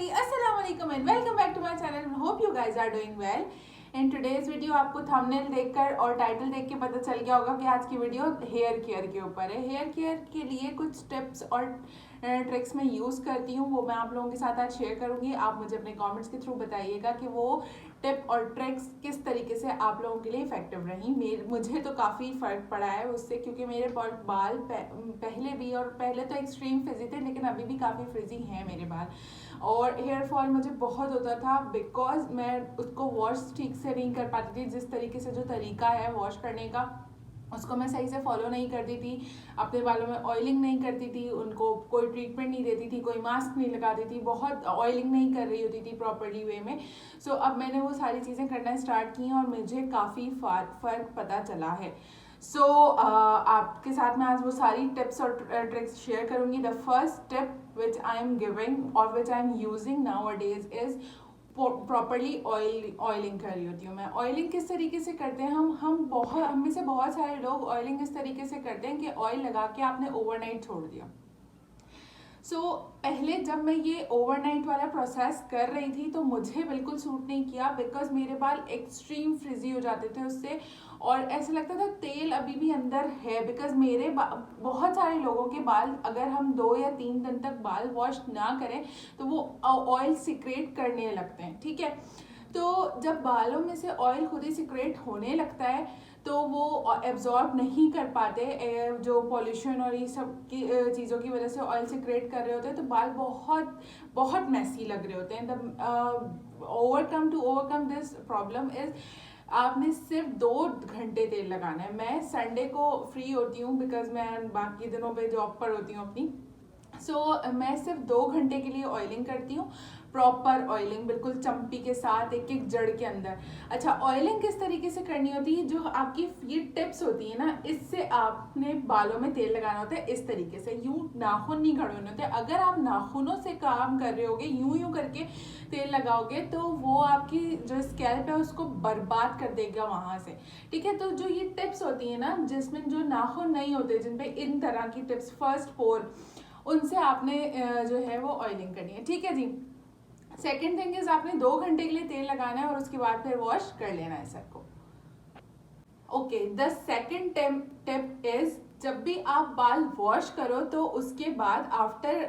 everybody, Assalamualaikum and welcome back to my channel. Hope you guys are doing well. In today's video आपको thumbnail देखकर और title देख के पता चल गया होगा कि आज की वीडियो हेयर केयर के ऊपर है। हेयर केयर के लिए कुछ टिप्स और ट्रिक्स मैं यूज़ करती हूँ, वो मैं आप लोगों के साथ आज शेयर करूँगी। आप मुझे अपने कमेंट्स के थ्रू बताइएगा कि वो टिप और ट्रिक्स किस तरीके से आप लोगों के लिए इफेक्टिव रही। मुझे तो काफ़ी फ़र्क पड़ा है उससे, क्योंकि मेरे बाल पहले भी, और पहले तो एक्सट्रीम फ्रिजी थे लेकिन अभी भी काफ़ी फ्रिजी हैं मेरे बाल, और हेयर फॉल मुझे बहुत होता था बिकॉज मैं उसको वॉश ठीक से नहीं कर पाती थी। जिस तरीके से जो तरीका है वॉश करने का उसको मैं सही से फॉलो नहीं करती थी। अपने बालों में ऑयलिंग नहीं करती थी, उनको कोई ट्रीटमेंट नहीं देती थी, कोई मास्क नहीं लगाती थी, बहुत ऑयलिंग नहीं कर रही होती थी प्रॉपरली वे में। सो अब मैंने वो सारी चीज़ें करना स्टार्ट की हैं और मुझे काफ़ी फ़र्क पता चला है। सो आपके साथ मैं आज वो सारी टिप्स और ट्रिक्स शेयर करूँगी। The first tip which I am giving और which I am using nowadays is properly oiling कर रही होती हूँ मैं। ऑयलिंग किस तरीके से करते हैं हम में से बहुत सारे लोग ऑयलिंग इस तरीके से करते हैं कि ऑयल लगा के आपने ओवरनाइट छोड़ दिया। पहले जब मैं ये ओवरनाइट वाला प्रोसेस कर रही थी तो मुझे बिल्कुल सूट नहीं किया, बिकॉज मेरे बाल एक्सट्रीम फ्रिजी हो जाते थे उससे, और ऐसा लगता था तेल अभी भी अंदर है। बिकॉज मेरे बहुत सारे लोगों के बाल, अगर हम 2 या 3 दिन तक बाल वॉश ना करें तो वो ऑयल सिक्रेट करने लगते हैं, ठीक है। तो जब बालों में से ऑयल खुद ही सिक्रेट होने लगता है तो वो एब्जॉर्ब नहीं कर पाते, जो पॉल्यूशन और ये सब की चीज़ों की वजह से ऑयल सिक्रेट कर रहे होते हैं, तो बाल बहुत बहुत मैसी लग रहे होते हैं। The overcome this problem is आपने सिर्फ 2 घंटे तेल लगाना है। मैं संडे को फ्री होती हूँ बिकॉज मैं बाकी दिनों पे जॉब पर होती हूँ अपनी। मैं सिर्फ 2 घंटे के लिए ऑयलिंग करती हूँ, प्रॉपर ऑयलिंग, बिल्कुल चम्पी के साथ, एक एक जड़ के अंदर। अच्छा, ऑयलिंग किस तरीके से करनी होती है, जो आपकी ये टिप्स होती है ना, इससे आपने बालों में तेल लगाना होता है इस तरीके से। यूं नाखून नहीं खड़े होने होते। अगर आप नाखूनों से काम कर रहे होगे, यूं करके तेल लगाओगे, तो वो आपकी जो स्कैल्प है उसको बर्बाद कर देगा वहां से, ठीक है। तो जो ये टिप्स होती है ना, जिसमें जो नाखून नहीं होते, जिनपे इन तरह की टिप्स, फर्स्ट पोर, उनसे आपने जो है वो ऑयलिंग करनी है, ठीक है जी। सेकेंड थिंग इज आपने 2 घंटे के लिए तेल लगाना है और उसके बाद फिर वॉश कर लेना है सर को। Okay, the second tip is जब भी आप बाल वॉश करो तो उसके बाद आफ्टर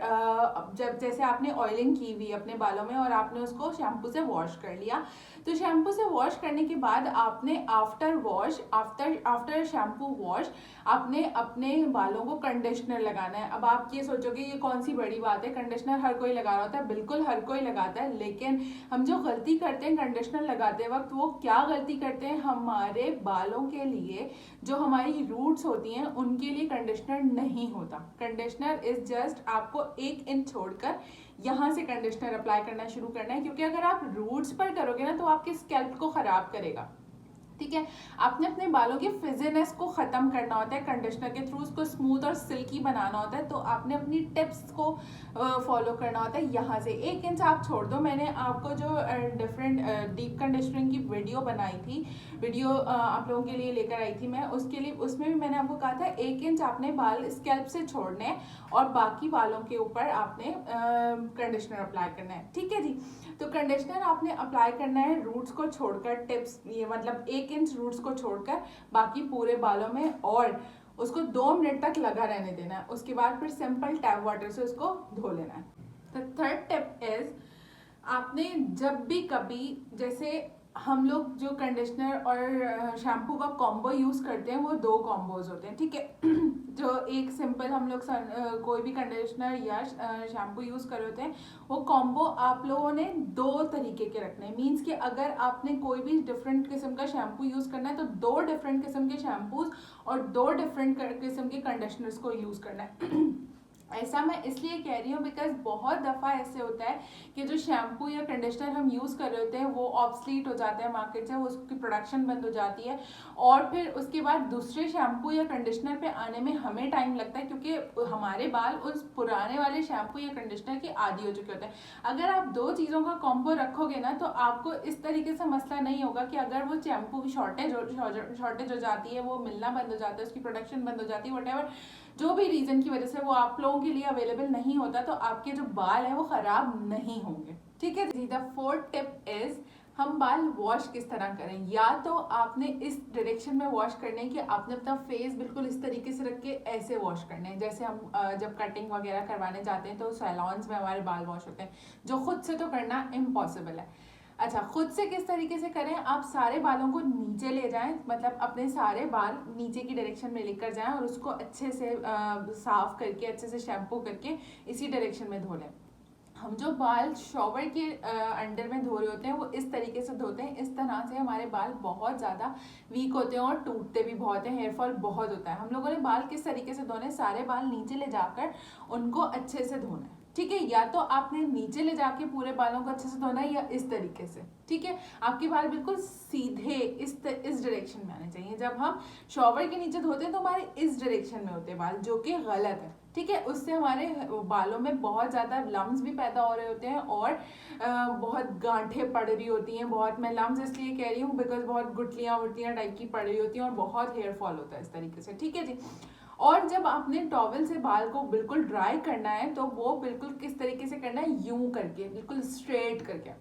जब जैसे आपने ऑयलिंग की हुई अपने बालों में और आपने उसको शैम्पू से वॉश कर लिया, तो शैम्पू से वॉश करने के बाद आपने आफ्टर शैम्पू वॉश आपने अपने बालों को कंडीशनर लगाना है। अब आप ये सोचोगे ये कौन सी बड़ी बात है, कंडीशनर हर कोई लगा रहा होता है। बिल्कुल हर कोई लगाता है, लेकिन हम जो गलती करते हैं कंडीशनर लगाते वक्त, वो क्या गलती करते हैं, हमारे बालों के लिए जो हमारी रूट्स होती हैं उनके लिए कंडीशनर नहीं होता। कंडीशनर इज जस्ट आपको 1 इंच छोड़कर यहाँ से कंडीशनर अप्लाई करना शुरू करना है, क्योंकि अगर आप रूट्स पर करोगे ना तो आपके स्कैल्प को खराब करेगा, ठीक है। आपने अपने बालों की फिजीनेस को खत्म करना होता है कंडीशनर के थ्रू, उसको स्मूथ और सिल्की बनाना होता है। तो आपने अपनी टिप्स को फॉलो करना होता है। यहाँ से 1 इंच आप छोड़ दो। मैंने आपको जो डिफरेंट डीप कंडीशनिंग की वीडियो बनाई थी, वीडियो आप लोगों के लिए लेकर आई थी मैं, उसके लिए उसमें भी मैंने आपको कहा था 1 इंच आपने बाल स्कैल्प से छोड़ने हैं और बाकी बालों के ऊपर आपने कंडीशनर अप्लाई करना है, ठीक है जी। तो कंडीशनर आपने अप्लाई करना है रूट्स को छोड़कर, टिप्स ये मतलब 1 इंच रूट्स को छोड़कर बाकी पूरे बालों में, और उसको 2 मिनट तक लगा रहने देना है। उसके बाद फिर सिंपल टैप वाटर से उसको धो लेना है। द थर्ड टिप इज आपने जब भी कभी, जैसे हम लोग जो कंडीशनर और शैम्पू का कॉम्बो यूज करते हैं वो 2 कॉम्बोज होते हैं, ठीक है। जो एक सिंपल हम लोग कोई भी कंडीशनर या शैम्पू यूज कर रहे होते हैं, वो कॉम्बो आप लोगों ने 2 तरीके के रखने हैं। मीन्स कि अगर आपने कोई भी डिफरेंट किस्म का शैम्पू यूज करना है तो 2 डिफरेंट किस्म के शैम्पूज और 2 डिफरेंट किस्म के कंडीशनर्स को यूज करना है। ऐसा मैं इसलिए कह रही हूँ बिकॉज बहुत दफ़ा ऐसे होता है कि जो शैम्पू या कंडीशनर हम यूज़ कर रहे होते हैं वो ऑब्सलीट हो जाता है मार्केट से, वो उसकी प्रोडक्शन बंद हो जाती है, और फिर उसके बाद दूसरे शैम्पू या कंडीशनर पे आने में हमें टाइम लगता है, क्योंकि हमारे बाल उस पुराने वाले शैम्पू या कंडीशनर के आदी हो चुके होते हैं। अगर आप 2 चीज़ों का कॉम्बो रखोगे ना तो आपको इस तरीके से मसला नहीं होगा कि अगर वो शैम्पू की शॉर्टेज हो जाती है, वो मिलना बंद हो जाता है, उसकी प्रोडक्शन बंद हो जाती है, वट जो भी रीजन की वजह से वो आप लोगों के लिए अवेलेबल नहीं होता, तो आपके जो बाल है वो खराब नहीं होंगे। ठीक है जी। द फोर्थ टिप इज हम बाल वॉश किस तरह करें। या तो आपने इस डायरेक्शन में वॉश करने है कि आपने अपना फेस बिल्कुल इस तरीके से रख के ऐसे वॉश करने हैं, जैसे हम जब कटिंग वगैरह करवाने जाते हैं तो सैलॉन्स में हमारे बाल वॉश होते हैं, जो खुद से तो करना इम्पॉसिबल है। अच्छा, खुद से किस तरीके से करें। आप सारे बालों को नीचे ले जाएं, मतलब अपने सारे बाल नीचे की डायरेक्शन में लेकर जाएं और उसको अच्छे से साफ करके अच्छे से शैम्पू करके इसी डायरेक्शन में धो लें। हम जो बाल शॉवर के अंडर में धो रहे होते हैं वो इस तरीके से धोते हैं। इस तरह से हमारे बाल बहुत ज़्यादा वीक होते हैं और टूटते भी बहुत हैं, हेयर फॉल बहुत होता है। हम लोगों ने बाल किस तरीके से धोने, सारे बाल नीचे ले जाकर उनको अच्छे से धोना है। ठीक है, या तो आपने नीचे ले जाके पूरे बालों को अच्छे से धोना है या इस तरीके से। ठीक है, आपके बाल बिल्कुल सीधे इस डायरेक्शन में आने चाहिए। जब हम शॉवर के नीचे धोते हैं तो हमारे इस डायरेक्शन में होते हैं बाल, जो कि गलत है। ठीक है, उससे हमारे बालों में बहुत ज़्यादा लम्स भी पैदा हो रहे होते हैं और बहुत गांठें पड़ रही होती हैं। बहुत, मैं लम्स इसलिए कह रही हूँ बिकॉज बहुत गुठलियाँ वुटलियाँ टाइप की पड़ रही होती हैं और बहुत हेयर फॉल होता है इस तरीके से। ठीक है जी। और जब आपने टॉवल से बाल को बिल्कुल ड्राई करना है तो वो बिल्कुल किस तरीके से करना है, यूं करके, बिल्कुल स्ट्रेट करके।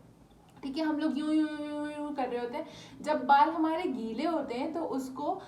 ठीक है, हम लोग यूं यूं यूं यूं कर रहे होते हैं। जब बाल हमारे गीले होते हैं तो उसको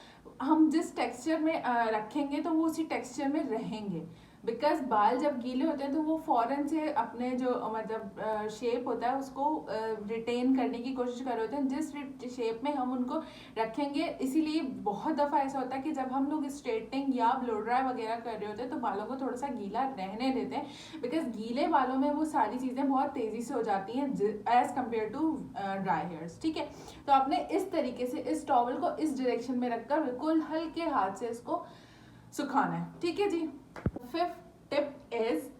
हम जिस टेक्सचर में रखेंगे तो वो उसी टेक्सचर में रहेंगे। बिकॉज बाल जब गीले होते हैं तो वो फौरन से अपने जो मतलब शेप होता है उसको रिटेन करने की कोशिश कर रहे होते हैं जिस शेप में हम उनको रखेंगे। इसीलिए बहुत दफ़ा ऐसा होता है कि जब हम लोग स्ट्रेटनिंग या ब्लो ड्राई वगैरह कर रहे होते हैं तो बालों को थोड़ा सा गीला रहने देते हैं, बिकॉज गीले बालों में वो सारी चीज़ें बहुत तेज़ी से हो जाती हैं as compared to dry hairs. ठीक है, तो आपने इस तरीके से इस टॉवल को इस डायरेक्शन में रखकर बिल्कुल हल्के हाथ से इसको सुखाना है। ठीक है जी। फिफ्थ टिप इज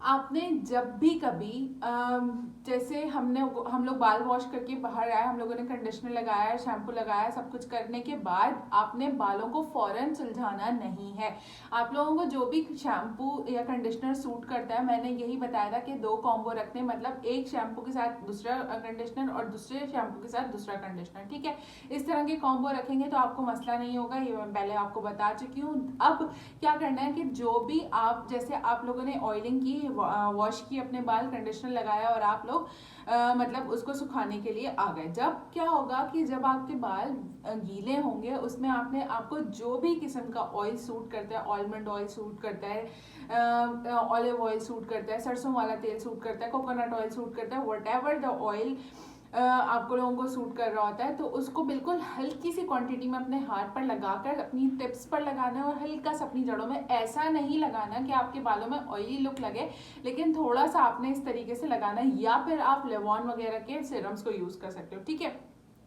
आपने जब भी कभी जैसे हम लोग बाल वॉश करके बाहर आए, हम लोगों ने कंडीशनर लगाया, शैम्पू लगाया, सब कुछ करने के बाद आपने बालों को फौरन सुलझाना नहीं है। आप लोगों को जो भी शैम्पू या कंडीशनर सूट करता है, मैंने यही बताया था कि 2 कॉम्बो रखने, मतलब एक शैम्पू के साथ दूसरा कंडीशनर और दूसरे शैम्पू के साथ दूसरा कंडीशनर। ठीक है, इस तरह के कॉम्बो रखेंगे तो आपको मसला नहीं होगा, ये मैं पहले आपको बता चुकी हूँ। अब क्या करना है कि जो भी आप, जैसे आप लोगों ने ऑयलिंग की, वॉश की अपने बाल, कंडीशनर लगाया और आप लोग मतलब उसको सुखाने के लिए आ गए। जब क्या होगा कि जब आपके बाल गीले होंगे उसमें आपको जो भी किस्म का ऑयल सूट करता है, आलमंड ऑयल सूट करता है, ऑलिव ऑयल सूट करता है, सरसों वाला तेल सूट करता है, कोकोनट ऑयल सूट करता है, वट एवर द ऑयल आपको लोगों को सूट कर रहा होता है, तो उसको बिल्कुल हल्की सी क्वांटिटी में अपने हाथ पर लगाकर अपनी टिप्स पर लगाना है और हल्का सा अपनी जड़ों में। ऐसा नहीं लगाना कि आपके बालों में ऑयली लुक लगे, लेकिन थोड़ा सा आपने इस तरीके से लगाना है। या फिर आप लेवॉन वगैरह के सीरम्स को यूज़ कर सकते हो। ठीक है,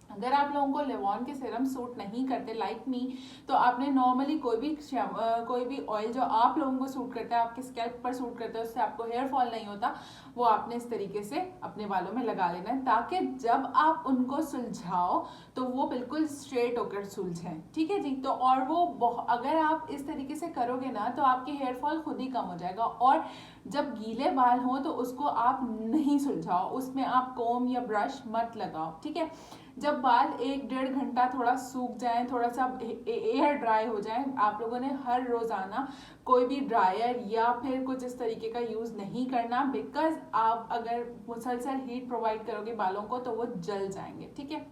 अगर आप लोगों को लेवॉन के सीरम सूट नहीं करते लाइक मी, तो आपने नॉर्मली कोई भी ऑयल जो आप लोगों को सूट करता है, आपके स्कैल्प पर सूट करता है, उससे आपको हेयर फॉल नहीं होता, वो आपने इस तरीके से अपने बालों में लगा लेना है, ताकि जब आप उनको सुलझाओ तो वो बिल्कुल स्ट्रेट होकर सुलझें। ठीक है जी। तो और वो अगर आप इस तरीके से करोगे ना तो आपके हेयर फॉल खुद ही कम हो जाएगा। और जब गीले बाल हो तो उसको आप नहीं सुलझाओ, उसमें आप कोम या ब्रश मत लगाओ। ठीक है, जब बाल 1-1.5 घंटा थोड़ा सूख जाए, थोड़ा सा एयर ड्राई हो जाए, आप लोगों ने हर रोजाना कोई भी ड्रायर या फिर कुछ इस तरीके का यूज नहीं करना, बिकॉज आप अगर मुसलसल हीट प्रोवाइड करोगे बालों को तो वो जल जाएंगे। ठीक है,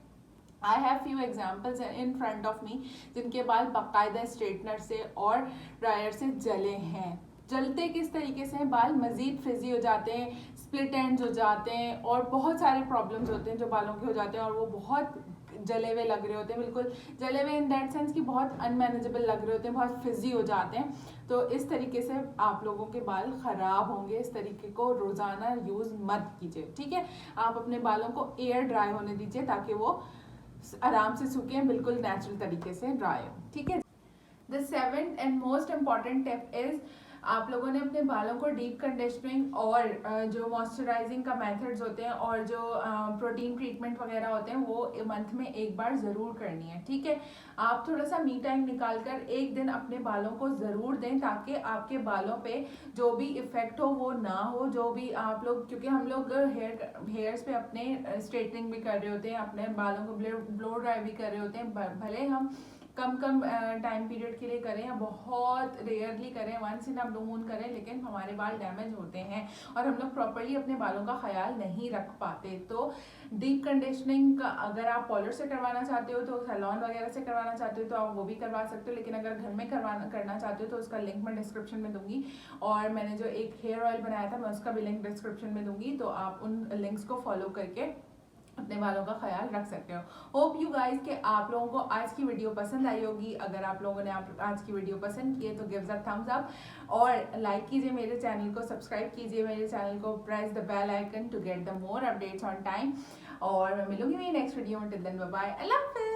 I have few examples in front of me जिनके बाल बाकायदा स्ट्रेटनर से और ड्रायर से जले हैं। जलते किस तरीके से हैं, बाल मजीद फ्रिजी हो जाते हैं, स्प्लिट एंड्स हो जाते हैं और बहुत सारे प्रॉब्लम्स होते हैं जो बालों के हो जाते हैं और वो बहुत जले हुए लग रहे होते हैं, बिल्कुल जले हुए इन दैट सेंस कि बहुत अनमैनेजेबल लग रहे होते हैं, बहुत फिजी हो जाते हैं। तो इस तरीके से आप लोगों के बाल ख़राब होंगे। इस तरीके को रोज़ाना यूज़ मत कीजिए। ठीक है, आप अपने बालों को एयर ड्राई होने दीजिए ताकि वो आराम से सूखे, बिल्कुल नेचुरल तरीके से ड्राई हो। ठीक है, the 7th and most important tip is आप लोगों ने अपने बालों को डीप कंडीशनिंग और जो मॉइस्चराइजिंग का मेथड्स होते हैं और जो प्रोटीन ट्रीटमेंट वगैरह होते हैं वो मंथ में एक बार ज़रूर करनी है। ठीक है, आप थोड़ा सा मी टाइम निकाल कर एक दिन अपने बालों को ज़रूर दें ताकि आपके बालों पे जो भी इफ़ेक्ट हो वो ना हो। जो भी आप लोग, क्योंकि हम लोग हेयर्स पे अपने स्ट्रेटनिंग भी कर रहे होते हैं, अपने बालों को ब्लो ड्राई भी कर रहे होते हैं, भले हम कम कम टाइम पीरियड के लिए करें या बहुत रेयरली करें, once in a blue moon करें, लेकिन हमारे बाल डैमेज होते हैं और हम लोग प्रॉपरली अपने बालों का ख्याल नहीं रख पाते। तो डीप कंडीशनिंग का अगर आप पॉलर से करवाना चाहते हो तो सैलॉन वगैरह से करवाना चाहते हो तो आप वो भी करवा सकते हो, लेकिन अगर घर में करना चाहते हो तो उसका लिंक मैं डिस्क्रिप्शन में दूंगी, और मैंने जो एक हेयर ऑयल बनाया था मैं उसका भी लिंक डिस्क्रिप्शन में दूंगी, तो आप उन लिंक्स को फॉलो करके अपने बालों का ख्याल रख सकते हो। होप यू गाइज कि आप लोगों को आज की वीडियो पसंद आई होगी। अगर आप लोगों ने आज की वीडियो पसंद की है तो गिव अ थम्स अप और लाइक कीजिए मेरे चैनल को, सब्सक्राइब कीजिए मेरे चैनल को, press the bell icon to get the more updates on time. और मैं मिलूंगी मेरी नेक्स्ट वीडियो में। Till then bye bye, Allah हाफिज़।